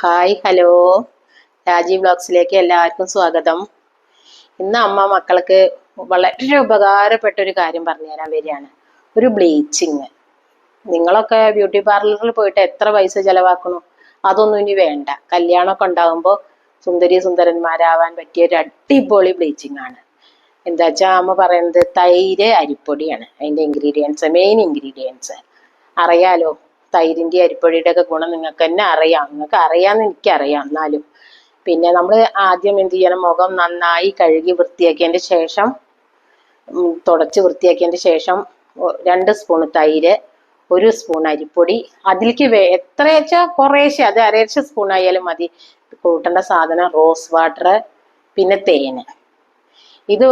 Hi hello, Rajeev ബ്ലോഗ്സിലേക്ക് എല്ലാവർക്കും സ്വാഗതം. ഇന്ന് അമ്മ മക്കൾക്ക് വളരെ ഉപകാരപ്പെട്ട ഒരു കാര്യം പറഞ്ഞു തരാൻ വരികയാണ്. ഒരു ബ്ലീച്ചിങ്. നിങ്ങളൊക്കെ ബ്യൂട്ടി പാർലറിൽ പോയിട്ട് എത്ര പൈസ ചെലവാക്കണു? അതൊന്നും ഇനി വേണ്ട. കല്യാണമൊക്കെ ഉണ്ടാകുമ്പോൾ സുന്ദരി സുന്ദരന്മാരാവാൻ പറ്റിയ ഒരു അടിപൊളി ബ്ലീച്ചിങ് ആണ്. എന്താ വെച്ചാൽ അമ്മ പറയുന്നത് തൈര് അരിപ്പൊടിയാണ് അതിൻ്റെ ഇൻഗ്രീഡിയൻസ്, മെയിൻ ഇൻഗ്രീഡിയൻസ്. അറിയാലോ, തൈരിൻ്റെ അരിപ്പൊടിയുടെ ഒക്കെ ഗുണം നിങ്ങൾക്ക് തന്നെ അറിയാം. നിങ്ങൾക്ക് അറിയാമെന്ന് എനിക്കറിയാം. എന്നാലും പിന്നെ നമ്മൾ ആദ്യം എന്ത് ചെയ്യണം, മുഖം നന്നായി കഴുകി വൃത്തിയാക്കിയതിൻ്റെ ശേഷം, തുടച്ച് വൃത്തിയാക്കിയതിൻ്റെ ശേഷം 2 സ്പൂൺ തൈര്, 1 സ്പൂൺ അരിപ്പൊടി, അതിലേക്ക് എത്ര വെച്ചാൽ കുറേശ്ശെ, അത് അരച്ച സ്പൂൺ ആയാലും മതി. കൂട്ടേണ്ട സാധനം റോസ് വാട്ടർ, പിന്നെ തേന്. ഇത്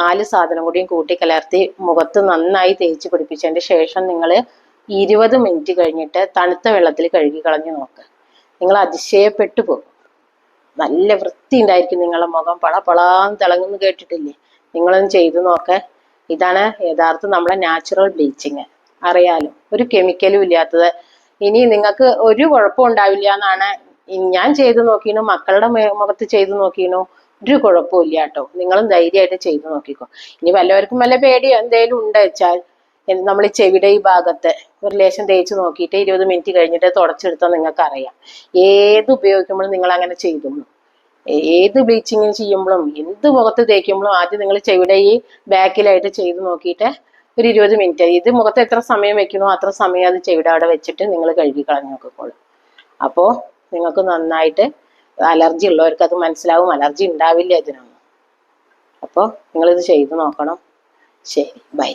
4 സാധനം കൂടിയും കൂട്ടി കലർത്തി മുഖത്ത് നന്നായി തേച്ച് പിടിപ്പിച്ചതിൻ്റെ ശേഷം നിങ്ങൾ 20 മിനിറ്റ് കഴിഞ്ഞിട്ട് തണുത്ത വെള്ളത്തിൽ കഴുകി കളഞ്ഞു നോക്ക്. നിങ്ങൾ അതിശയപ്പെട്ടു പോകും. നല്ല വൃത്തി ഉണ്ടായിരിക്കും നിങ്ങളുടെ മുഖം. പളാന്ന് തിളങ്ങുന്നു കേട്ടിട്ടില്ലേ? നിങ്ങളൊന്ന് ചെയ്തു നോക്ക്. ഇതാണ് യഥാർത്ഥ നമ്മുടെ നാച്ചുറൽ ബ്ലീച്ചിങ്. അറിയാലോ, ഒരു കെമിക്കലും ഇല്ലാത്തത്. ഇനി നിങ്ങൾക്ക് ഒരു കുഴപ്പം ഉണ്ടാവില്ല എന്നാണ് ഞാൻ ചെയ്തു നോക്കിനു, മക്കളുടെ മുഖത്ത് ചെയ്തു നോക്കിനു. ഒരു കുഴപ്പമില്ല കേട്ടോ. നിങ്ങളും ധൈര്യമായിട്ട് ചെയ്തു നോക്കിക്കോ. ഇനി വല്ലവർക്കും വല്ല പേടിയോ എന്തെങ്കിലും ഉണ്ട് വെച്ചാൽ, നമ്മൾ ചെവിയുടെ ഈ ഭാഗത്ത് ഒരു ലേശം തേച്ച് നോക്കിയിട്ട് 20 മിനിറ്റ് കഴിഞ്ഞിട്ട് തുടച്ചെടുത്താൽ നിങ്ങൾക്ക് അറിയാം. ഏത് ഉപയോഗിക്കുമ്പോഴും നിങ്ങൾ അങ്ങനെ ചെയ്തോളൂ. ഏത് ബ്ലീച്ചിങ് ചെയ്യുമ്പോഴും എന്ത് മുഖത്ത് തേക്കുമ്പോഴും ആദ്യം നിങ്ങൾ ചെവിയുടെ ഈ ബാക്കിലായിട്ട് ചെയ്ത് നോക്കിയിട്ട് ഒരു 20 മിനിറ്റ്, ഇത് മുഖത്ത് എത്ര സമയം വെക്കണോ അത്ര സമയം അത് ചെവിയുടെ അവിടെ വെച്ചിട്ട് നിങ്ങൾ കഴുകി കളഞ്ഞു നോക്കിക്കോളൂ. അപ്പോൾ നിങ്ങൾക്ക് നന്നായിട്ട്, അലർജി ഉള്ളവർക്ക് അത് മനസ്സിലാവും, അലർജി ഉണ്ടാവില്ല ഇതിനൊന്നും. അപ്പോൾ നിങ്ങളിത് ചെയ്തു നോക്കണം. ശരി, ബൈ.